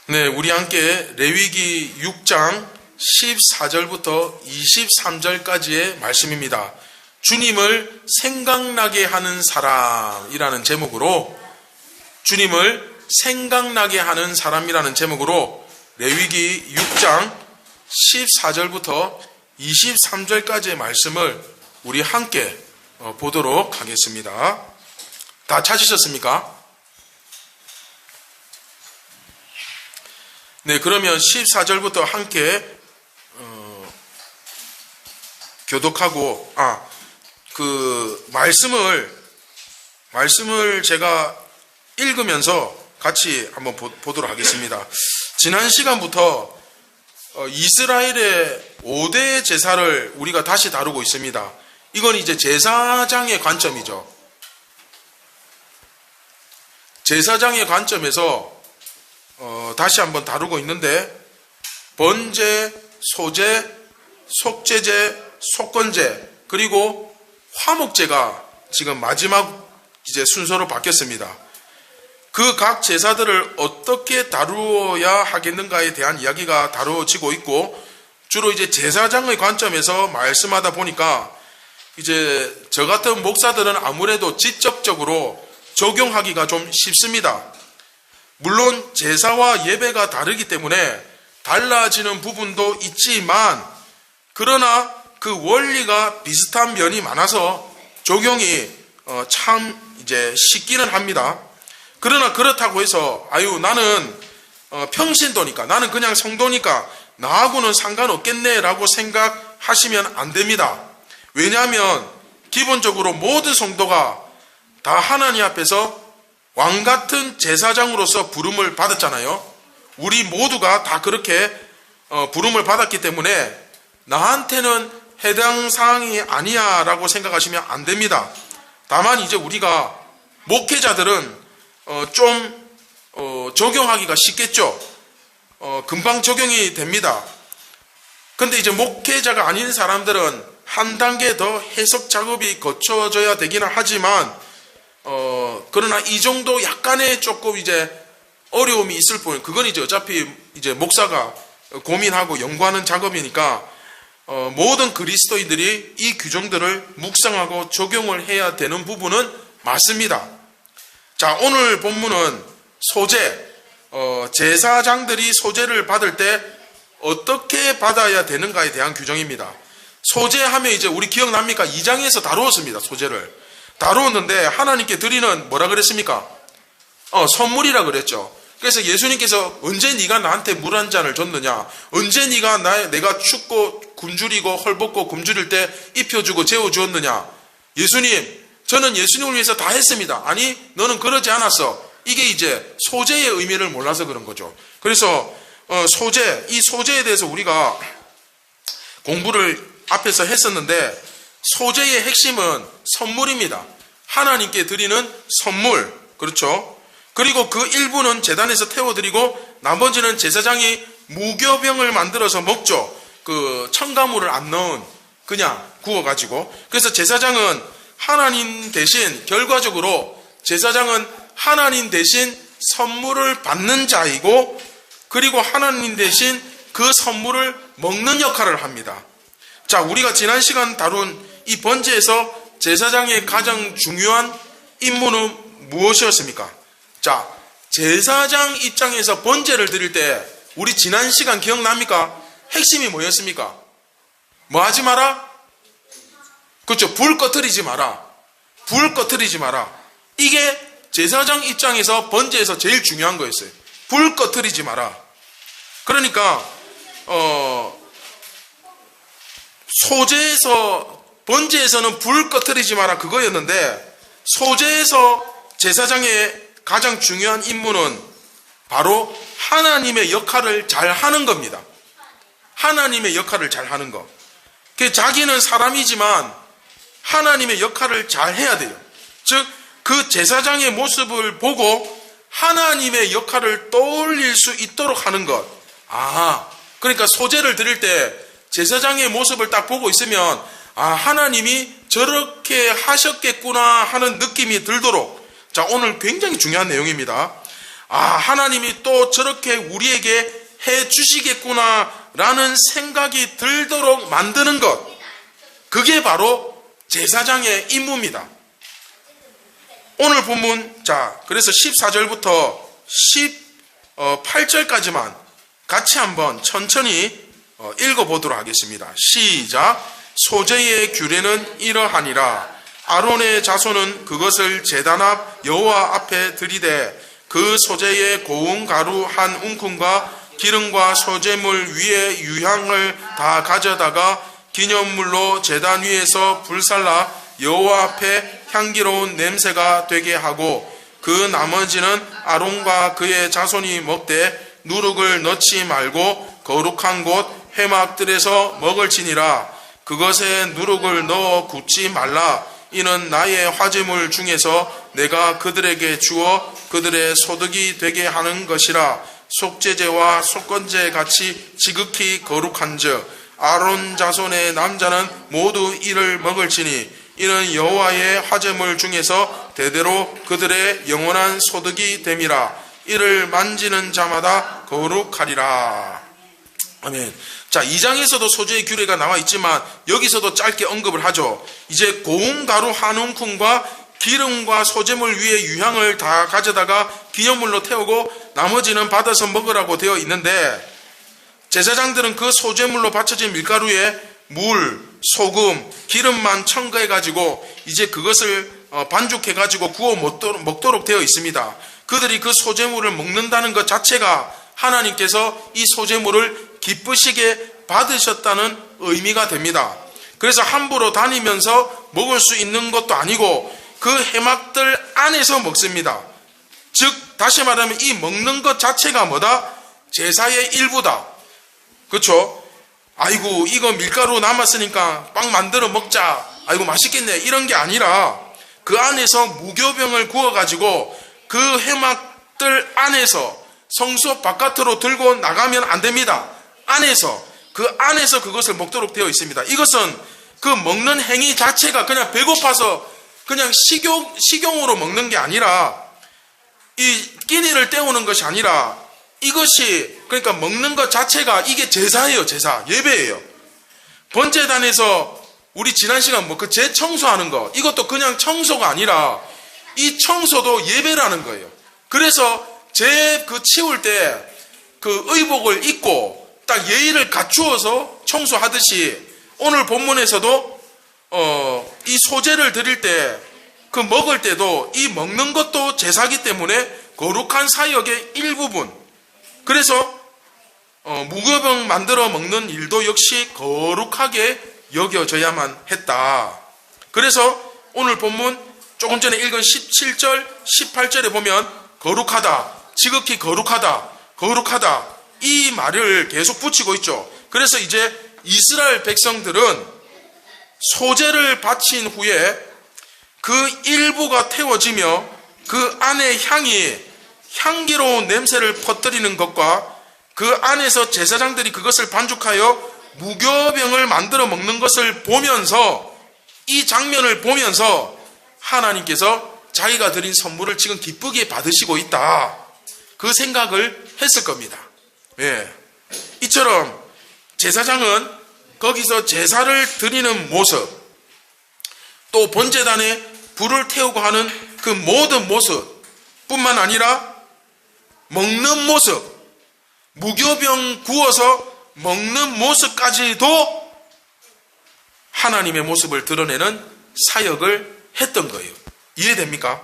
네, 우리 함께 레위기 6장 14절부터 23절까지의 말씀입니다. 주님을 생각나게 하는 사람이라는 제목으로 레위기 6장 14절부터 23절까지의 말씀을 우리 함께 보도록 하겠습니다. 다 찾으셨습니까? 네, 그러면 14절부터 함께 교독하고 말씀을 제가 읽으면서 같이 한번 보도록 하겠습니다. 지난 시간부터 이스라엘의 5대 제사를 우리가 다시 다루고 있습니다. 이건 이제 제사장의 관점이죠. 제사장의 관점에서 다시 한번 다루고 있는데, 번제, 소제, 속죄제, 속건제, 그리고 화목제가 지금 마지막 이제 순서로 바뀌었습니다. 그 각 제사들을 어떻게 다루어야 하겠는가에 대한 이야기가 다루어지고 있고, 주로 이제 제사장의 관점에서 말씀하다 보니까 이제 저 같은 목사들은 아무래도 직접적으로 적용하기가 좀 쉽습니다. 물론 제사와 예배가 다르기 때문에 달라지는 부분도 있지만, 그러나 그 원리가 비슷한 면이 많아서 적용이 참 이제 쉽기는 합니다. 그러나 그렇다고 해서 나는 평신도니까, 나는 그냥 성도니까 나하고는 상관없겠네 라고 생각하시면 안 됩니다. 왜냐하면 기본적으로 모든 성도가 다 하나님 앞에서 왕같은 제사장으로서 부름을 받았잖아요. 우리 모두가 다 그렇게 부름을 받았기 때문에 나한테는 해당 사항이 아니야 라고 생각하시면 안 됩니다. 다만 이제 우리가 목회자들은 좀 적용하기가 쉽겠죠. 금방 적용이 됩니다. 근데 이제 목회자가 아닌 사람들은 한 단계 더 해석 작업이 거쳐져야 되기는 하지만 그러나 이 정도 약간의 조금 이제 어려움이 있을 뿐, 그건 이제 어차피 이제 목사가 고민하고 연구하는 작업이니까 모든 그리스도인들이 이 규정들을 묵상하고 적용을 해야 되는 부분은 맞습니다. 자, 오늘 본문은 소제, 제사장들이 소제를 받을 때 어떻게 받아야 되는가에 대한 규정입니다. 소제하면 이제 우리 기억납니까? 2장에서 다루었습니다. 소제를 다루었는데 하나님께 드리는 뭐라 그랬습니까? 선물이라 그랬죠. 그래서 예수님께서 언제 네가 나한테 물 한 잔을 줬느냐? 언제 내가 춥고 굶주리고 헐벗고 굶주릴 때 입혀주고 재워주었느냐? 예수님, 저는 예수님을 위해서 다 했습니다. 아니, 너는 그러지 않았어. 이게 이제 소제의 의미를 몰라서 그런 거죠. 그래서 이 소제에 대해서 우리가 공부를 앞에서 했었는데, 소제의 핵심은 선물입니다. 하나님께 드리는 선물, 그렇죠? 그리고 그 일부는 제단에서 태워드리고 나머지는 제사장이 무교병을 만들어서 먹죠. 그 첨가물을 안 넣은, 그냥 구워가지고. 그래서 제사장은 하나님 대신, 결과적으로 제사장은 하나님 대신 선물을 받는 자이고, 그리고 하나님 대신 그 선물을 먹는 역할을 합니다. 자, 우리가 지난 시간 다룬 이 번제에서 제사장의 가장 중요한 임무는 무엇이었습니까? 자, 제사장 입장에서 번제를 드릴 때 우리 지난 시간 기억납니까? 핵심이 뭐였습니까? 뭐 하지 마라? 그렇죠. 불 꺼트리지 마라. 불 꺼트리지 마라. 이게 제사장 입장에서 번제에서 제일 중요한 거였어요. 불 꺼트리지 마라. 그러니까 번제에서는 불 꺼트리지 마라 그거였는데, 소제에서 제사장의 가장 중요한 임무는 바로 하나님의 역할을 잘 하는 겁니다. 하나님의 역할을 잘 하는 거. 자기는 사람이지만 하나님의 역할을 잘 해야 돼요. 즉, 그 제사장의 모습을 보고 하나님의 역할을 떠올릴 수 있도록 하는 것. 그러니까 소제를 드릴 때 제사장의 모습을 딱 보고 있으면 하나님이 저렇게 하셨겠구나 하는 느낌이 들도록. 자, 오늘 굉장히 중요한 내용입니다. 하나님이 또 저렇게 우리에게 해 주시겠구나 라는 생각이 들도록 만드는 것, 그게 바로 제사장의 임무입니다. 오늘 본문, 그래서 14절부터 18절까지만 같이 한번 천천히 읽어보도록 하겠습니다. 시작. 소제의 규례는 이러하니라. 아론의 자손은 그것을 제단 앞 여호와 앞에 들이되 그 소제의 고운 가루 한 움큼과 기름과 소제물 위에 유향을 다 가져다가 기념물로 제단 위에서 불살라 여호와 앞에 향기로운 냄새가 되게 하고, 그 나머지는 아론과 그의 자손이 먹되 누룩을 넣지 말고 거룩한 곳 회막들에서 먹을지니라. 그것에 누룩을 넣어 굽지 말라. 이는 나의 화제물 중에서 내가 그들에게 주어 그들의 소득이 되게 하는 것이라. 속죄제와 속건제 같이 지극히 거룩한즉 아론 자손의 남자는 모두 이를 먹을지니 이는 여호와의 화제물 중에서 대대로 그들의 영원한 소득이 됨이라. 이를 만지는 자마다 거룩하리라. 아멘. 2장에서도 소제의 규례가 나와 있지만 여기서도 짧게 언급을 하죠. 이제 고운 가루 한 움큼과 기름과 소제물 위에 유향을 다 가져다가 기념물로 태우고 나머지는 받아서 먹으라고 되어 있는데, 제사장들은 그 소제물로 바쳐진 밀가루에 물, 소금, 기름만 첨가해가지고 이제 그것을 반죽해가지고 구워 먹도록 되어 있습니다. 그들이 그 소제물을 먹는다는 것 자체가 하나님께서 이 소제물을 기쁘시게 받으셨다는 의미가 됩니다. 그래서 함부로 다니면서 먹을 수 있는 것도 아니고 그 해막들 안에서 먹습니다. 즉 다시 말하면 이 먹는 것 자체가 뭐다? 제사의 일부다. 그렇죠? 아이고 이거 밀가루 남았으니까 빵 만들어 먹자, 아이고 맛있겠네, 이런 게 아니라 그 안에서 무교병을 구워가지고 그 해막들 안에서 성소 바깥으로 들고 나가면 안 됩니다. 그 안에서 그것을 먹도록 되어 있습니다. 이것은 그 먹는 행위 자체가 그냥 배고파서 그냥 식용으로 먹는 게 아니라, 이 끼니를 때우는 것이 아니라, 이것이 그러니까 먹는 것 자체가 이게 제사예요. 제사, 예배예요. 번제단에서 우리 지난 시간 그 재청소하는 거, 이것도 그냥 청소가 아니라 이 청소도 예배라는 거예요. 그래서 치울 때 그 의복을 입고 딱 예의를 갖추어서 청소하듯이 오늘 본문에서도 이 소제를 드릴 때 그 먹을 때도 이 먹는 것도 제사기 때문에 거룩한 사역의 일부분. 그래서 무교병 만들어 먹는 일도 역시 거룩하게 여겨져야만 했다. 그래서 오늘 본문 조금 전에 읽은 17절, 18절에 보면 거룩하다, 지극히 거룩하다, 거룩하다, 이 말을 계속 붙이고 있죠. 그래서 이제 이스라엘 백성들은 소제를 바친 후에 그 일부가 태워지며 그 안에 향기로운 냄새를 퍼뜨리는 것과 그 안에서 제사장들이 그것을 반죽하여 무교병을 만들어 먹는 것을 보면서, 이 장면을 보면서 하나님께서 자기가 드린 선물을 지금 기쁘게 받으시고 있다, 그 생각을 했을 겁니다. 예. 이처럼 제사장은 거기서 제사를 드리는 모습, 또 번제단에 불을 태우고 하는 그 모든 모습 뿐만 아니라 먹는 모습, 무교병 구워서 먹는 모습까지도 하나님의 모습을 드러내는 사역을 했던 거예요. 이해됩니까?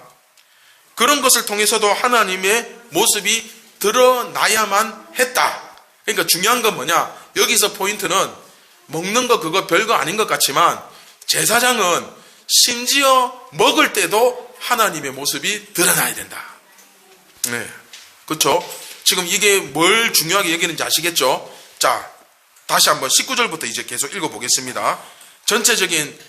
그런 것을 통해서도 하나님의 모습이 드러나야만 했다. 그러니까 중요한 건 뭐냐? 여기서 포인트는 먹는 거 그거 별거 아닌 것 같지만 제사장은 심지어 먹을 때도 하나님의 모습이 드러나야 된다. 네, 그렇죠? 지금 이게 뭘 중요하게 여기는지 아시겠죠? 자, 다시 한번 19절부터 이제 계속 읽어보겠습니다. 전체적인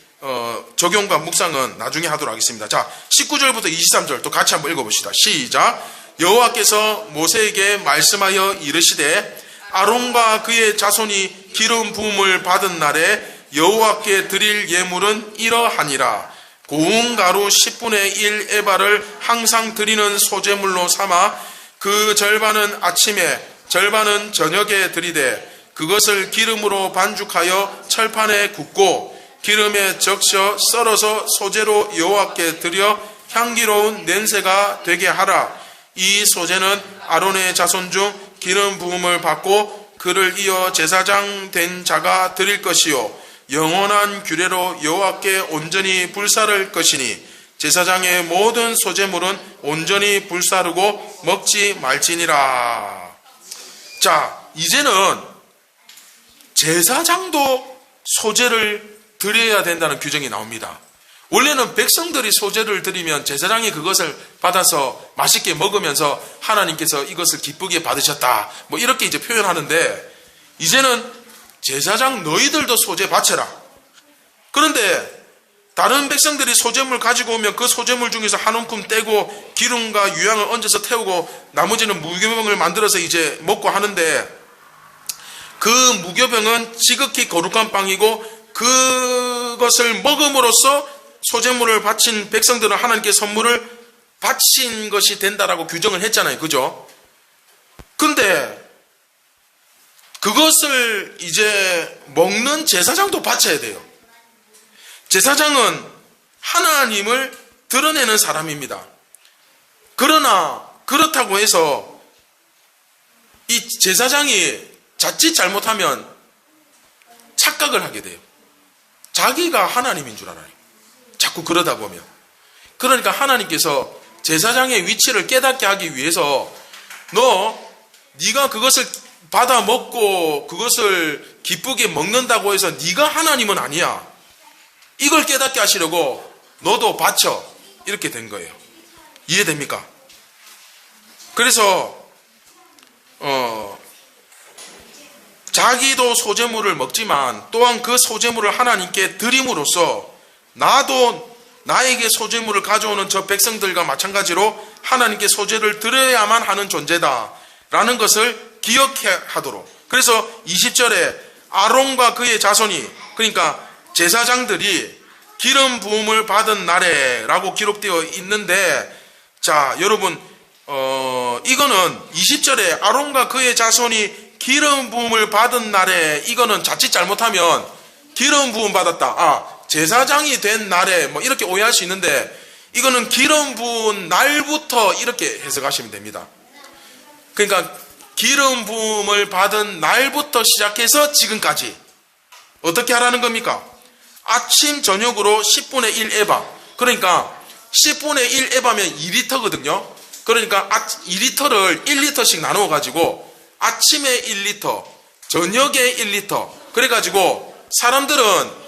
적용과 묵상은 나중에 하도록 하겠습니다. 자, 19절부터 23절 또 같이 한번 읽어봅시다. 시작. 여호와께서 모세에게 말씀하여 이르시되 아론과 그의 자손이 기름 부음을 받은 날에 여호와께 드릴 예물은 이러하니라. 고운 가루 10분의 1 에바를 항상 드리는 소제물로 삼아 그 절반은 아침에 절반은 저녁에 드리되 그것을 기름으로 반죽하여 철판에 굽고 기름에 적셔 썰어서 소재로 여호와께 드려 향기로운 냄새가 되게 하라. 이 소재는 아론의 자손 중 기름 부음을 받고 그를 이어 제사장 된 자가 드릴 것이요 영원한 규례로 여호와께 온전히 불사를 것이니 제사장의 모든 소재물은 온전히 불사르고 먹지 말지니라. 자, 이제는 제사장도 소재를 드려야 된다는 규정이 나옵니다. 원래는 백성들이 소재를 드리면 제사장이 그것을 받아서 맛있게 먹으면서 하나님께서 이것을 기쁘게 받으셨다, 뭐 이렇게 이제 표현하는데, 이제는 제사장 너희들도 소재 바쳐라. 그런데 다른 백성들이 소재물 가지고 오면 그 소재물 중에서 한 움큼 떼고 기름과 유향을 얹어서 태우고 나머지는 무교병을 만들어서 이제 먹고 하는데, 그 무교병은 지극히 거룩한 빵이고 그것을 먹음으로써 소재물을 바친 백성들은 하나님께 선물을 바친 것이 된다라고 규정을 했잖아요. 그죠? 근데 그것을 이제 먹는 제사장도 바쳐야 돼요. 제사장은 하나님을 드러내는 사람입니다. 그러나 그렇다고 해서 이 제사장이 자칫 잘못하면 착각을 하게 돼요. 자기가 하나님인 줄 알아요. 자꾸 그러다 보면. 그러니까 하나님께서 제사장의 위치를 깨닫게 하기 위해서 네가 그것을 받아 먹고 그것을 기쁘게 먹는다고 해서 네가 하나님은 아니야. 이걸 깨닫게 하시려고 너도 바쳐. 이렇게 된 거예요. 이해됩니까? 그래서 자기도 소재물을 먹지만 또한 그 소재물을 하나님께 드림으로써 나도 나에게 소재물을 가져오는 저 백성들과 마찬가지로 하나님께 소재를 드려야만 하는 존재다라는 것을 기억하도록. 그래서 20절에 아론과 그의 자손이, 그러니까 제사장들이 기름 부음을 받은 날에 라고 기록되어 있는데, 자 여러분 이거는 20절에 아론과 그의 자손이 기름 부음을 받은 날에, 이거는 자칫 잘못하면 기름 부음 받았다, 제사장이 된 날에 뭐 이렇게 오해할 수 있는데, 이거는 기름 부은 날부터 이렇게 해석하시면 됩니다. 그러니까 기름 부음을 받은 날부터 시작해서 지금까지 어떻게 하라는 겁니까? 아침 저녁으로 10분의 1 에바, 그러니까 10분의 1 에바면 2리터거든요. 그러니까 2리터를 1리터씩 나누어 가지고 아침에 1리터, 저녁에 1리터, 그래가지고 사람들은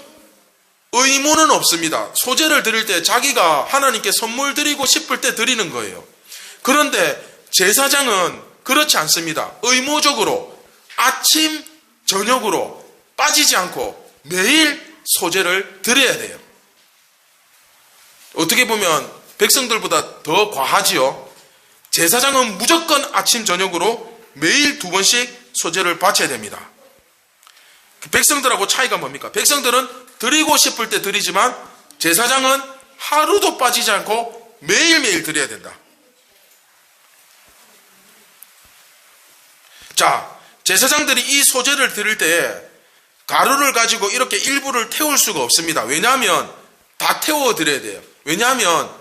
의무는 없습니다. 소재를 드릴 때 자기가 하나님께 선물 드리고 싶을 때 드리는 거예요. 그런데 제사장은 그렇지 않습니다. 의무적으로 아침, 저녁으로 빠지지 않고 매일 소재를 드려야 돼요. 어떻게 보면 백성들보다 더 과하지요. 제사장은 무조건 아침, 저녁으로 매일 2번씩 소재를 바쳐야 됩니다. 백성들하고 차이가 뭡니까? 백성들은 드리고 싶을 때 드리지만 제사장은 하루도 빠지지 않고 매일매일 드려야 된다. 자, 제사장들이 이 소재를 드릴 때 가루를 가지고 이렇게 일부를 태울 수가 없습니다. 왜냐하면 다 태워 드려야 돼요. 왜냐하면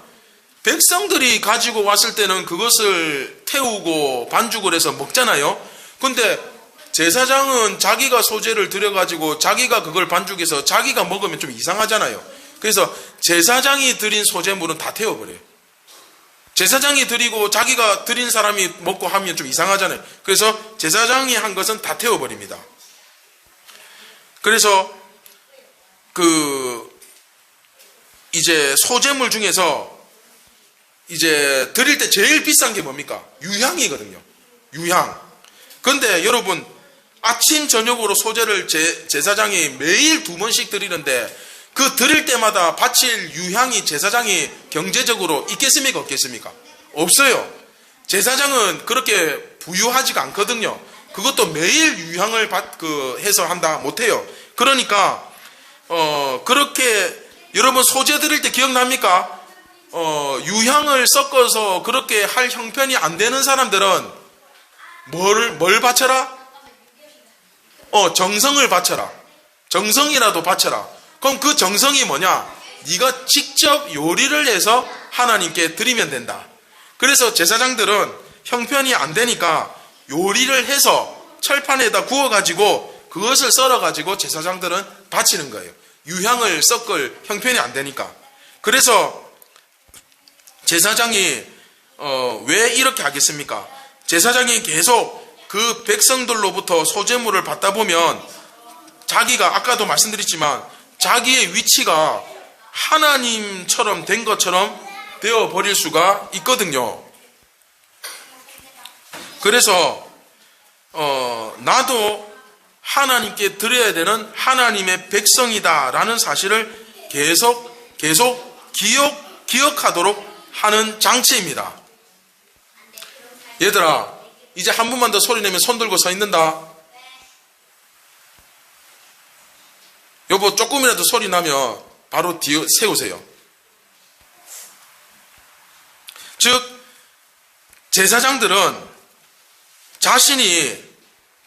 백성들이 가지고 왔을 때는 그것을 태우고 반죽을 해서 먹잖아요. 근데 제사장은 자기가 소재를 드려가지고 자기가 그걸 반죽해서 자기가 먹으면 좀 이상하잖아요. 그래서 제사장이 드린 소재물은 다 태워버려요. 제사장이 드리고 자기가 드린 사람이 먹고 하면 좀 이상하잖아요. 그래서 제사장이 한 것은 다 태워버립니다. 그래서 이제 소재물 중에서 이제 드릴 때 제일 비싼 게 뭡니까? 유향이거든요. 유향. 근데 여러분, 아침 저녁으로 소재를 제사장이 매일 2번씩 드리는데 그 드릴 때마다 바칠 유향이 제사장이 경제적으로 있겠습니까? 없겠습니까? 없어요. 제사장은 그렇게 부유하지가 않거든요. 그것도 매일 유향을 해서 한다 못해요. 그러니까 그렇게 여러분 소재 드릴 때 기억납니까? 유향을 섞어서 그렇게 할 형편이 안 되는 사람들은 뭘 바쳐라? 정성을 바쳐라. 정성이라도 바쳐라. 그럼 그 정성이 뭐냐? 네가 직접 요리를 해서 하나님께 드리면 된다. 그래서 제사장들은 형편이 안 되니까 요리를 해서 철판에다 구워가지고 그것을 썰어가지고 제사장들은 바치는 거예요. 유향을 섞을 형편이 안 되니까. 그래서 제사장이 왜 이렇게 하겠습니까? 제사장이 계속 그 백성들로부터 소제물을 받다 보면 자기가 아까도 말씀드렸지만 자기의 위치가 하나님처럼 된 것처럼 되어버릴 수가 있거든요. 그래서 나도 하나님께 드려야 되는 하나님의 백성이다 라는 사실을 계속 기억하도록 하는 장치입니다. 얘들아, 이제 한 번만 더 소리 내면 손 들고 서 있는다. 여보, 조금이라도 소리 나면 바로 뒤에 세우세요. 즉, 제사장들은 자신이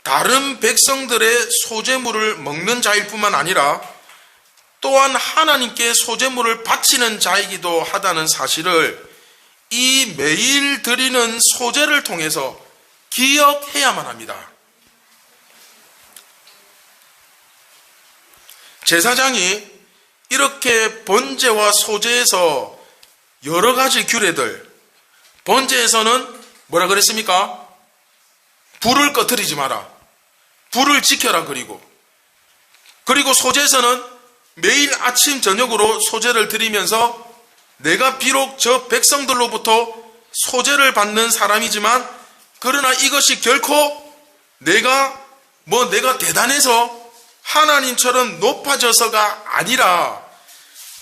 다른 백성들의 소제물을 먹는 자일 뿐만 아니라 또한 하나님께 소제물을 바치는 자이기도 하다는 사실을 이 매일 드리는 소제를 통해서 기억해야만 합니다. 제사장이 이렇게 번제와 소제에서 여러 가지 규례들, 번제에서는 뭐라 그랬습니까? 불을 꺼뜨리지 마라. 불을 지켜라. 그리고 소제에서는 매일 아침 저녁으로 소제를 드리면서 내가 비록 저 백성들로부터 소제를 받는 사람이지만 그러나 이것이 결코 내가 대단해서 하나님처럼 높아져서가 아니라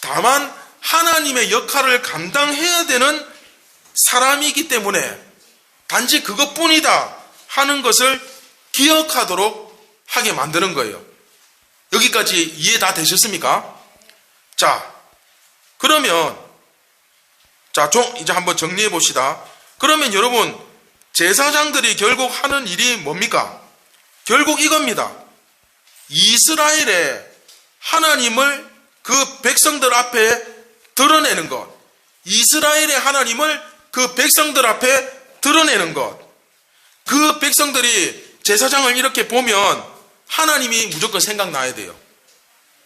다만 하나님의 역할을 감당해야 되는 사람이기 때문에 단지 그것뿐이다 하는 것을 기억하도록 하게 만드는 거예요. 여기까지 이해 다 되셨습니까? 자, 그러면 이제 한번 정리해 봅시다. 그러면 여러분, 제사장들이 결국 하는 일이 뭡니까? 결국 이겁니다. 이스라엘의 하나님을 그 백성들 앞에 드러내는 것. 이스라엘의 하나님을 그 백성들 앞에 드러내는 것. 그 백성들이 제사장을 이렇게 보면 하나님이 무조건 생각나야 돼요.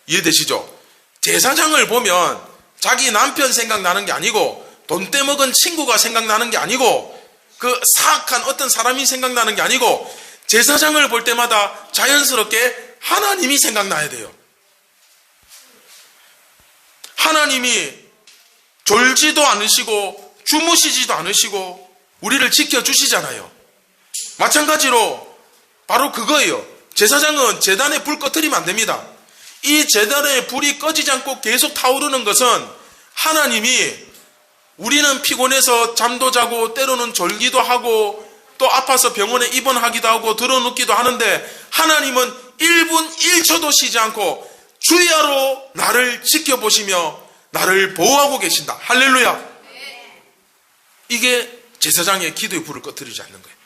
이해되시죠? 제사장을 보면 자기 남편 생각나는 게 아니고 돈 떼먹은 친구가 생각나는 게 아니고 그 사악한 어떤 사람이 생각나는 게 아니고 제사장을 볼 때마다 자연스럽게 하나님이 생각나야 돼요. 하나님이 졸지도 않으시고 주무시지도 않으시고 우리를 지켜주시잖아요. 마찬가지로 바로 그거예요. 제사장은 제단에 불 꺼뜨리면 안 됩니다. 이 제단에 불이 꺼지지 않고 계속 타오르는 것은 하나님이 우리는 피곤해서 잠도 자고 때로는 졸기도 하고 또 아파서 병원에 입원하기도 하고 들어눕기도 하는데 하나님은 1분 1초도 쉬지 않고 주야로 나를 지켜보시며 나를 보호하고 계신다. 할렐루야. 이게 제사장의 기도의 불을 꺼뜨리지 않는 거예요.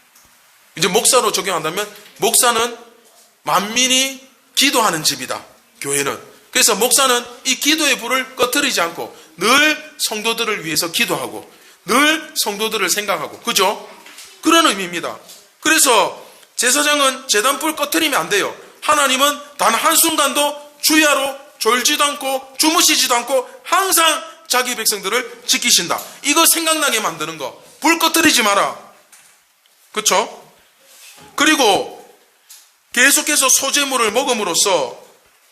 이제 목사로 적용한다면 목사는 만민이 기도하는 집이다. 교회는. 그래서 목사는 이 기도의 불을 꺼뜨리지 않고 늘 성도들을 위해서 기도하고 늘 성도들을 생각하고, 그죠? 그런 의미입니다. 그래서 제사장은 제단불 꺼뜨리면 안 돼요. 하나님은 단 한순간도 주야로 졸지도 않고 주무시지도 않고 항상 자기 백성들을 지키신다. 이거 생각나게 만드는 거. 불 꺼뜨리지 마라. 그렇죠? 그리고 계속해서 소제물을 먹음으로써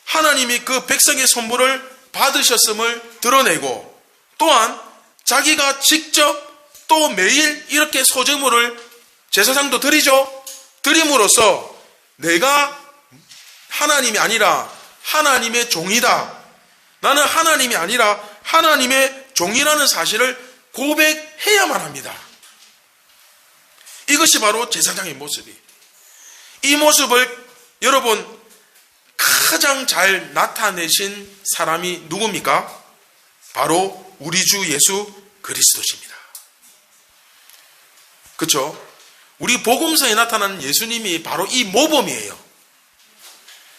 하나님이 그 백성의 선물을 받으셨음을 드러내고 또한 자기가 직접 또 매일 이렇게 소제물을 제사장도 드리죠. 드림으로써 내가 하나님이 아니라 하나님의 종이다. 나는 하나님이 아니라 하나님의 종이라는 사실을 고백해야만 합니다. 이것이 바로 제사장의 모습이에요. 이 모습을 여러분 가장 잘 나타내신 사람이 누굽니까? 바로 우리 주 예수 그리스도십니다. 그렇죠? 우리 복음서에 나타나는 예수님이 바로 이 모범이에요.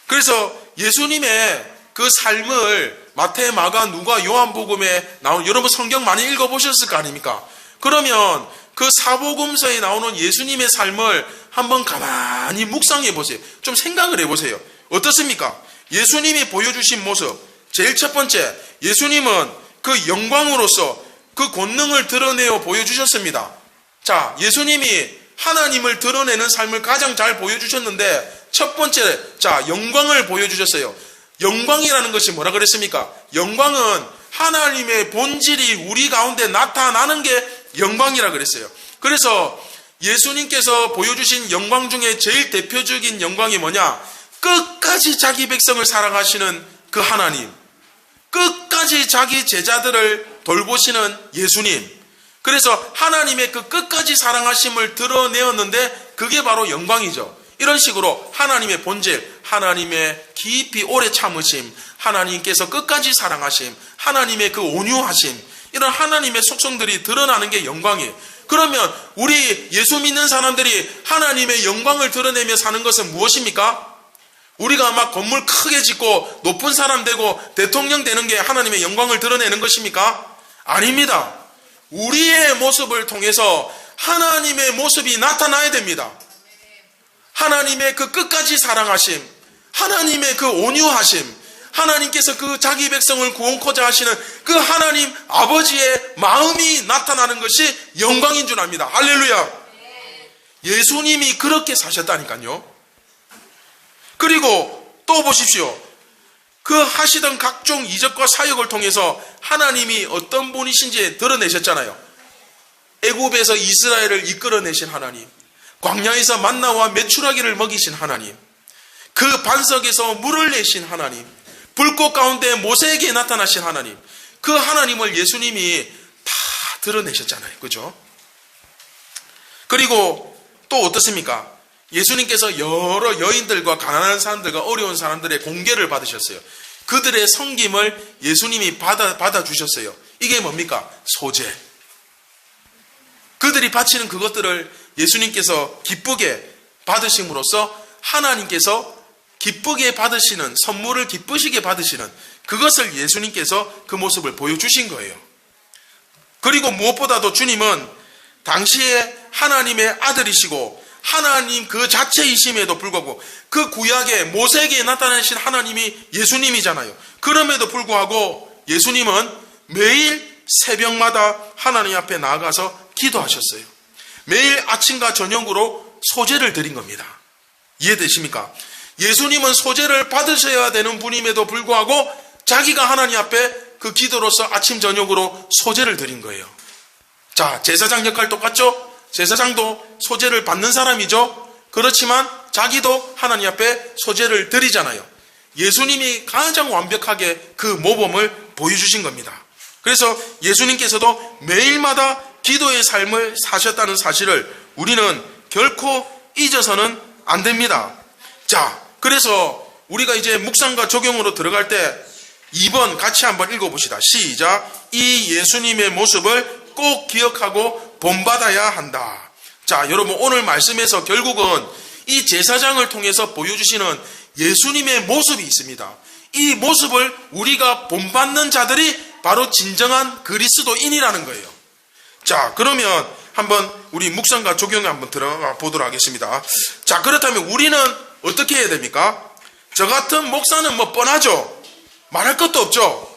그래서 예수님의 그 삶을 마태, 마가, 누가, 요한복음에 나온, 여러분 성경 많이 읽어보셨을 거 아닙니까? 그러면 그 사복음서에 나오는 예수님의 삶을 한번 가만히 묵상해 보세요. 좀 생각을 해보세요. 어떻습니까? 예수님이 보여주신 모습, 제일 첫 번째, 예수님은 그 영광으로서 그 권능을 드러내어 보여주셨습니다. 자, 예수님이 하나님을 드러내는 삶을 가장 잘 보여주셨는데, 첫 번째, 자, 영광을 보여주셨어요. 영광이라는 것이 뭐라 그랬습니까? 영광은 하나님의 본질이 우리 가운데 나타나는 게 영광이라 그랬어요. 그래서 예수님께서 보여주신 영광 중에 제일 대표적인 영광이 뭐냐? 끝까지 자기 백성을 사랑하시는 그 하나님, 끝까지 자기 제자들을 돌보시는 예수님. 그래서 하나님의 그 끝까지 사랑하심을 드러내었는데 그게 바로 영광이죠. 이런 식으로 하나님의 본질, 하나님의 깊이 오래 참으심, 하나님께서 끝까지 사랑하심, 하나님의 그 온유하심, 이런 하나님의 속성들이 드러나는 게 영광이에요. 그러면 우리 예수 믿는 사람들이 하나님의 영광을 드러내며 사는 것은 무엇입니까? 우리가 막 건물 크게 짓고 높은 사람 되고 대통령 되는 게 하나님의 영광을 드러내는 것입니까? 아닙니다. 우리의 모습을 통해서 하나님의 모습이 나타나야 됩니다. 하나님의 그 끝까지 사랑하심, 하나님의 그 온유하심, 하나님께서 그 자기 백성을 구원코자 하시는 그 하나님 아버지의 마음이 나타나는 것이 영광인 줄 압니다. 할렐루야. 예수님이 그렇게 사셨다니까요. 그리고 또 보십시오. 그 하시던 각종 이적과 사역을 통해서 하나님이 어떤 분이신지 드러내셨잖아요. 애굽에서 이스라엘을 이끌어내신 하나님, 광야에서 만나와 메추라기를 먹이신 하나님, 그 반석에서 물을 내신 하나님, 불꽃 가운데 모세에게 나타나신 하나님, 그 하나님을 예수님이 다 드러내셨잖아요. 그죠? 그리고 또 어떻습니까? 예수님께서 여러 여인들과 가난한 사람들과 어려운 사람들의 공개를 받으셨어요. 그들의 섬김을 예수님이 받아주셨어요. 이게 뭡니까? 소재. 그들이 바치는 그것들을 예수님께서 기쁘게 받으심으로써 하나님께서 기쁘게 받으시는, 선물을 기쁘시게 받으시는 그것을 예수님께서 그 모습을 보여주신 거예요. 그리고 무엇보다도 주님은 당시에 하나님의 아들이시고 하나님 그 자체이심에도 불구하고 그 구약에 모세에게 나타나신 하나님이 예수님이잖아요. 그럼에도 불구하고 예수님은 매일 새벽마다 하나님 앞에 나아가서 기도하셨어요. 매일 아침과 저녁으로 소제를 드린 겁니다. 이해되십니까? 예수님은 소제를 받으셔야 되는 분임에도 불구하고 자기가 하나님 앞에 그 기도로서 아침 저녁으로 소제를 드린 거예요. 자, 제사장 역할 똑같죠? 제사장도 소제를 받는 사람이죠. 그렇지만 자기도 하나님 앞에 소제를 드리잖아요. 예수님이 가장 완벽하게 그 모범을 보여주신 겁니다. 그래서 예수님께서도 매일마다 기도의 삶을 사셨다는 사실을 우리는 결코 잊어서는 안 됩니다. 자, 그래서 우리가 이제 묵상과 적용으로 들어갈 때 2번 같이 한번 읽어봅시다. 시작. 이 예수님의 모습을 꼭 기억하고 본받아야 한다. 자, 여러분 오늘 말씀에서 결국은 이 제사장을 통해서 보여주시는 예수님의 모습이 있습니다. 이 모습을 우리가 본받는 자들이 바로 진정한 그리스도인이라는 거예요. 자, 그러면 한번 우리 묵상과 적용에 한번 들어가 보도록 하겠습니다. 자, 그렇다면 우리는 어떻게 해야 됩니까? 저 같은 목사는 뭐 뻔하죠. 말할 것도 없죠.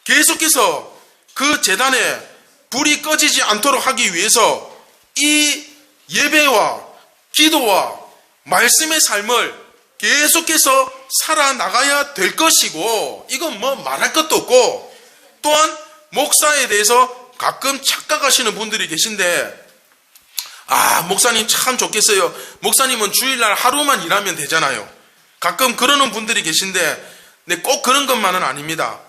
계속해서 그 제단에 불이 꺼지지 않도록 하기 위해서 이 예배와 기도와 말씀의 삶을 계속해서 살아나가야 될 것이고, 이건 뭐 말할 것도 없고, 또한 목사에 대해서 가끔 착각하시는 분들이 계신데, 아, 목사님 참 좋겠어요. 목사님은 주일날 하루만 일하면 되잖아요. 가끔 그러는 분들이 계신데, 네, 꼭 그런 것만은 아닙니다.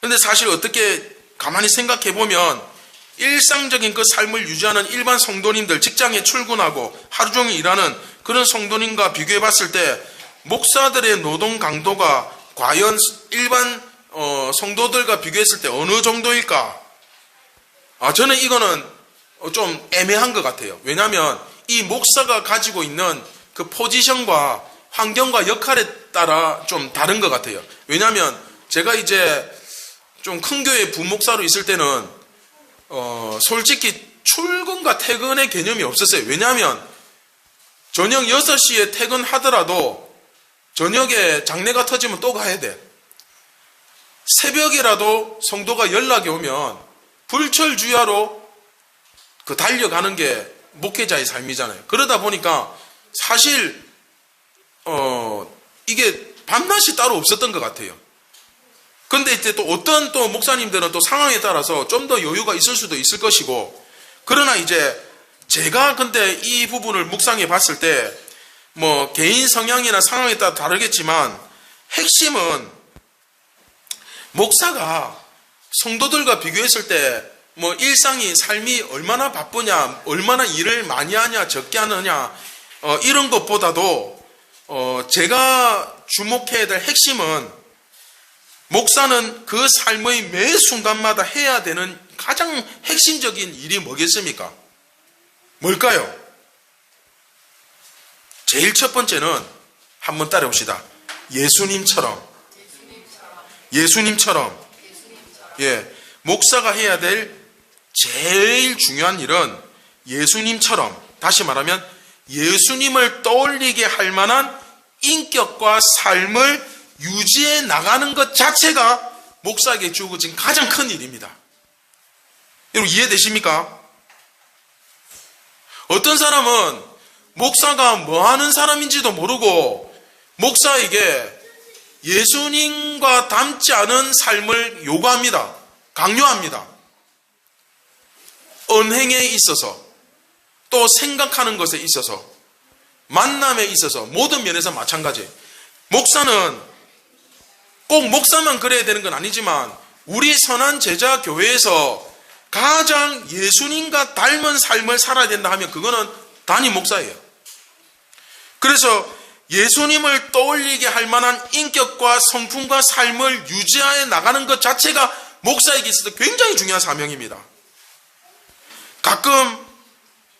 근데 사실 어떻게 가만히 생각해 보면 일상적인 그 삶을 유지하는 일반 성도님들, 직장에 출근하고 하루 종일 일하는 그런 성도님과 비교해 봤을 때 목사들의 노동 강도가 과연 일반 성도들과 비교했을 때 어느 정도일까? 저는 이거는 좀 애매한 것 같아요. 왜냐하면 이 목사가 가지고 있는 그 포지션과 환경과 역할에 따라 좀 다른 것 같아요. 왜냐하면 제가 이제 좀 큰 교회 부목사로 있을 때는 솔직히 출근과 퇴근의 개념이 없었어요. 왜냐하면 저녁 6시에 퇴근하더라도 저녁에 장례가 터지면 또 가야 돼. 새벽이라도 성도가 연락이 오면 불철주야로 달려가는 게 목회자의 삶이잖아요. 그러다 보니까 사실 이게 밤낮이 따로 없었던 것 같아요. 근데 이제 또 어떤 또 목사님들은 또 상황에 따라서 좀 더 여유가 있을 수도 있을 것이고, 그러나 이제 제가 근데 이 부분을 묵상해 봤을 때 뭐 개인 성향이나 상황에 따라 다르겠지만 핵심은 목사가 성도들과 비교했을 때 뭐 일상이 삶이 얼마나 바쁘냐, 얼마나 일을 많이 하냐, 적게 하느냐, 이런 것보다도 제가 주목해야 될 핵심은 목사는 그 삶의 매 순간마다 해야 되는 가장 핵심적인 일이 뭐겠습니까? 뭘까요? 제일 첫 번째는 한번 따라봅시다. 예수님처럼. 예, 목사가 해야 될 제일 중요한 일은 예수님처럼, 다시 말하면 예수님을 떠올리게 할 만한 인격과 삶을 유지해 나가는 것 자체가 목사에게 주어진 가장 큰 일입니다. 여러분 이해되십니까? 어떤 사람은 목사가 뭐 하는 사람인지도 모르고 목사에게 예수님과 닮지 않은 삶을 요구합니다. 강요합니다. 언행에 있어서, 또 생각하는 것에 있어서, 만남에 있어서, 모든 면에서 마찬가지. 목사는 꼭 목사만 그래야 되는 건 아니지만 우리 선한 제자 교회에서 가장 예수님과 닮은 삶을 살아야 된다 하면 그거는 담임 목사예요. 그래서 예수님을 떠올리게 할 만한 인격과 성품과 삶을 유지해 나가는 것 자체가 목사에게 있어서 굉장히 중요한 사명입니다. 가끔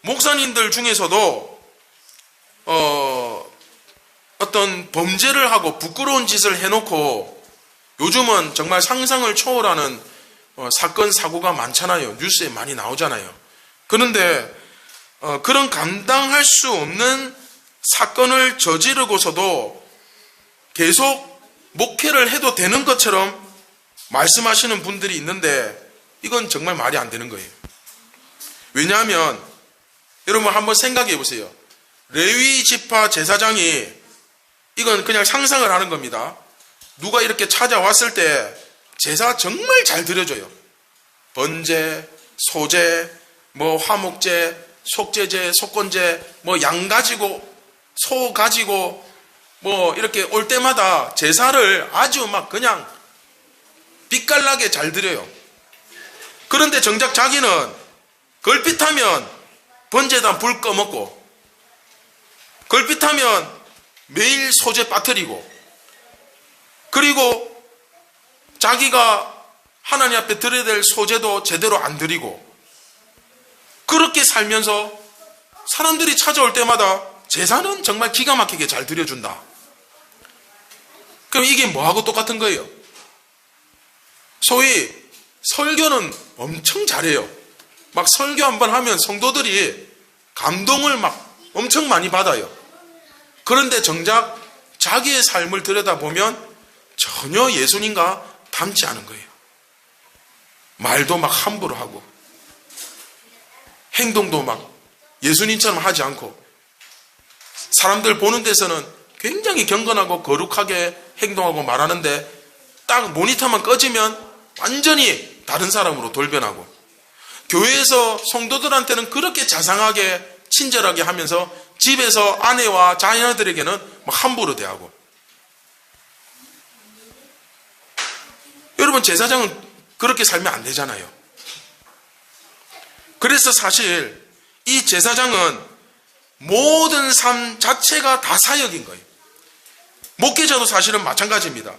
목사님들 중에서도 어떤 범죄를 하고 부끄러운 짓을 해놓고 요즘은 정말 상상을 초월하는 사건 사고가 많잖아요. 뉴스에 많이 나오잖아요. 그런데 그런 감당할 수 없는 사건을 저지르고서도 계속 목회를 해도 되는 것처럼 말씀하시는 분들이 있는데 이건 정말 말이 안 되는 거예요. 왜냐하면 여러분 한번 생각해 보세요. 레위 지파 제사장이, 이건 그냥 상상을 하는 겁니다. 누가 이렇게 찾아왔을 때 제사 정말 잘 드려줘요. 번제, 소제, 뭐 화목제, 속제제, 속건제, 뭐 양 가지고 소 가지고 뭐 이렇게 올 때마다 제사를 아주 막 그냥 빛깔나게 잘 드려요. 그런데 정작 자기는 걸핏하면 번제단 불 꺼먹고, 걸핏하면 매일 소제 빠뜨리고, 그리고 자기가 하나님 앞에 드려야 될 소제도 제대로 안 드리고, 그렇게 살면서 사람들이 찾아올 때마다 제사는 정말 기가 막히게 잘 드려준다. 그럼 이게 뭐하고 똑같은 거예요? 소위 설교는 엄청 잘해요. 막 설교 한번 하면 성도들이 감동을 막 엄청 많이 받아요. 그런데 정작 자기의 삶을 들여다보면 전혀 예수님과 닮지 않은 거예요. 말도 막 함부로 하고, 행동도 막 예수님처럼 하지 않고, 사람들 보는 데서는 굉장히 경건하고 거룩하게 행동하고 말하는데 딱 모니터만 꺼지면 완전히 다른 사람으로 돌변하고, 교회에서 성도들한테는 그렇게 자상하게 친절하게 하면서 집에서 아내와 자녀들에게는 막 함부로 대하고. 여러분 제사장은 그렇게 살면 안 되잖아요. 그래서 사실 이 제사장은 모든 삶 자체가 다 사역인 거예요. 목회자도 사실은 마찬가지입니다.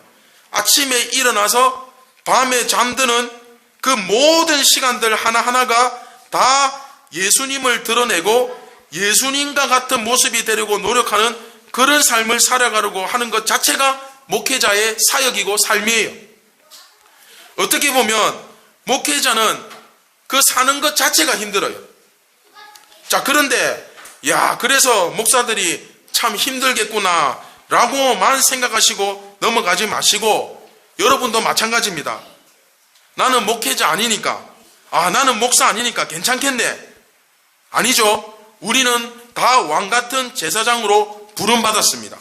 아침에 일어나서 밤에 잠드는 그 그 모든 시간들 하나하나가 다 예수님을 드러내고 예수님과 같은 모습이 되려고 노력하는 그런 삶을 살아가려고 하는 것 자체가 목회자의 사역이고 삶이에요. 어떻게 보면 목회자는 그 사는 것 자체가 힘들어요. 자, 그런데 그래서 목사들이 참 힘들겠구나 라고만 생각하시고 넘어가지 마시고, 여러분도 마찬가지입니다. 나는 목회자 아니니까, 나는 목사 아니니까 괜찮겠네. 아니죠. 우리는 다 왕같은 제사장으로 부름받았습니다.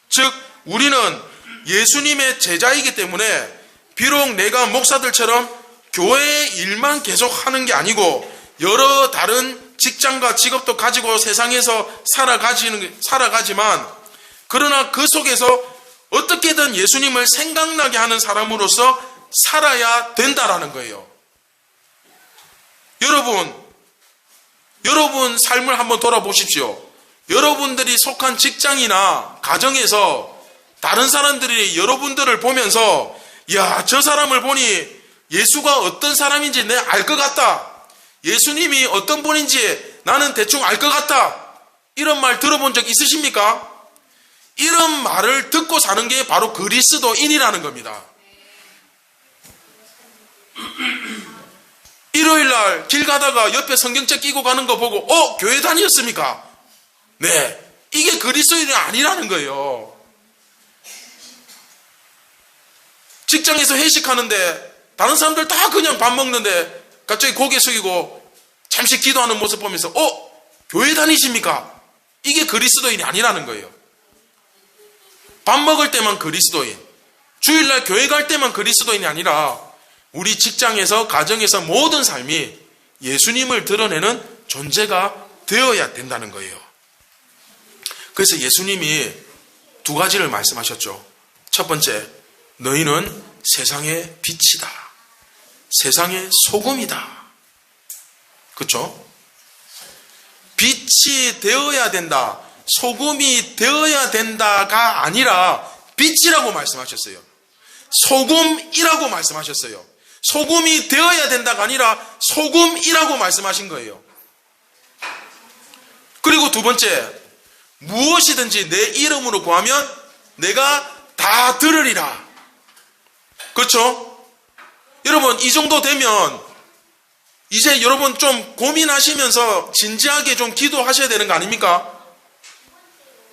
즉 우리는 예수님의 제자이기 때문에 비록 내가 목사들처럼 교회 일만 계속 하는 게 아니고 여러 다른 직장과 직업도 가지고 세상에서 살아가지만, 그러나 그 속에서 어떻게든 예수님을 생각나게 하는 사람으로서 살아야 된다라는 거예요. 여러분 삶을 한번 돌아보십시오. 여러분들이 속한 직장이나 가정에서 다른 사람들이 여러분들을 보면서 저 사람을 보니 예수가 어떤 사람인지 내가 알 것 같다, 예수님이 어떤 분인지 나는 대충 알 것 같다, 이런 말 들어본 적 있으십니까? 이런 말을 듣고 사는 게 바로 그리스도인이라는 겁니다. 일요일날 길 가다가 옆에 성경책 끼고 가는 거 보고 교회 다녔습니까? 네, 이게 그리스도인이 아니라는 거예요. 직장에서 회식하는데 다른 사람들 다 그냥 밥 먹는데 갑자기 고개 숙이고 잠시 기도하는 모습 보면서 교회 다니십니까? 이게 그리스도인이 아니라는 거예요. 밥 먹을 때만 그리스도인, 주일날 교회 갈 때만 그리스도인이 아니라 우리 직장에서, 가정에서 모든 삶이 예수님을 드러내는 존재가 되어야 된다는 거예요. 그래서 예수님이 두 가지를 말씀하셨죠. 첫 번째, 너희는 세상의 빛이다, 세상의 소금이다. 그렇죠? 빛이 되어야 된다, 소금이 되어야 된다가 아니라 빛이라고 말씀하셨어요. 소금이라고 말씀하셨어요. 소금이 되어야 된다가 아니라 소금이라고 말씀하신 거예요. 그리고 두 번째, 무엇이든지 내 이름으로 구하면 내가 다 들으리라. 그렇죠? 여러분, 이 정도 되면 이제 여러분 좀 고민하시면서 진지하게 좀 기도하셔야 되는 거 아닙니까?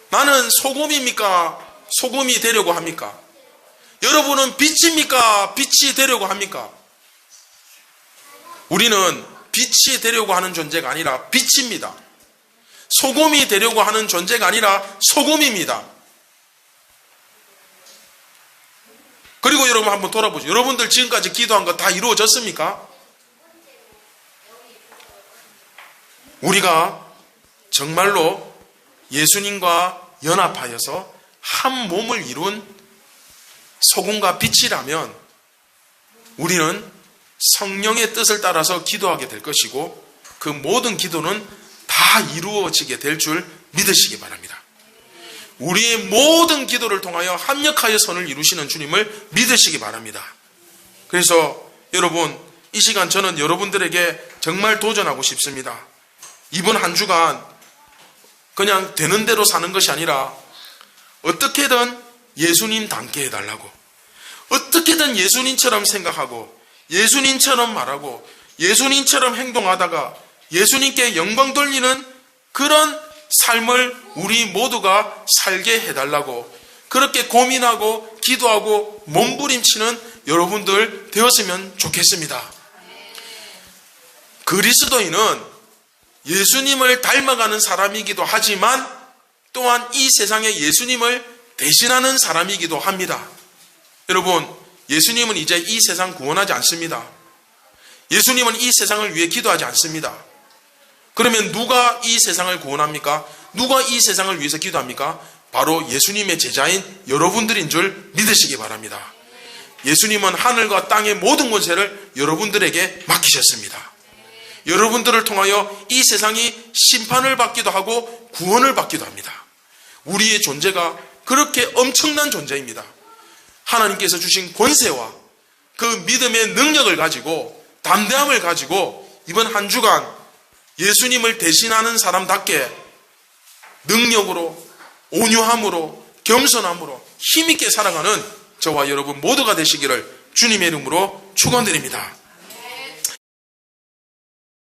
나는 소금입니까? 소금이 되려고 합니까? 여러분은 빛입니까? 빛이 되려고 합니까? 우리는 빛이 되려고 하는 존재가 아니라 빛입니다. 소금이 되려고 하는 존재가 아니라 소금입니다. 그리고 여러분 한번 돌아보죠. 여러분들 지금까지 기도한 거 다 이루어졌습니까? 우리가 정말로 예수님과 연합하여서 한 몸을 이룬 소금과 빛이라면 우리는 성령의 뜻을 따라서 기도하게 될 것이고 그 모든 기도는 다 이루어지게 될 줄 믿으시기 바랍니다. 우리의 모든 기도를 통하여 합력하여 선을 이루시는 주님을 믿으시기 바랍니다. 그래서 여러분, 이 시간 저는 여러분들에게 정말 도전하고 싶습니다. 이번 한 주간 그냥 되는 대로 사는 것이 아니라 어떻게든 예수님 닮게 해달라고, 어떻게든 예수님처럼 생각하고 예수님처럼 말하고 예수님처럼 행동하다가 예수님께 영광 돌리는 그런 삶을 우리 모두가 살게 해달라고, 그렇게 고민하고 기도하고 몸부림치는 여러분들 되었으면 좋겠습니다. 그리스도인은 예수님을 닮아가는 사람이기도 하지만 또한 이 세상에 예수님을 대신하는 사람이기도 합니다. 여러분, 예수님은 이제 이 세상 구원하지 않습니다. 예수님은 이 세상을 위해 기도하지 않습니다. 그러면 누가 이 세상을 구원합니까? 누가 이 세상을 위해서 기도합니까? 바로 예수님의 제자인 여러분들인 줄 믿으시기 바랍니다. 예수님은 하늘과 땅의 모든 권세를 여러분들에게 맡기셨습니다. 여러분들을 통하여 이 세상이 심판을 받기도 하고 구원을 받기도 합니다. 우리의 존재가 그렇게 엄청난 존재입니다. 하나님께서 주신 권세와 그 믿음의 능력을 가지고 담대함을 가지고 이번 한 주간 예수님을 대신하는 사람답게 능력으로, 온유함으로, 겸손함으로 힘있게 살아가는 저와 여러분 모두가 되시기를 주님의 이름으로 축원드립니다.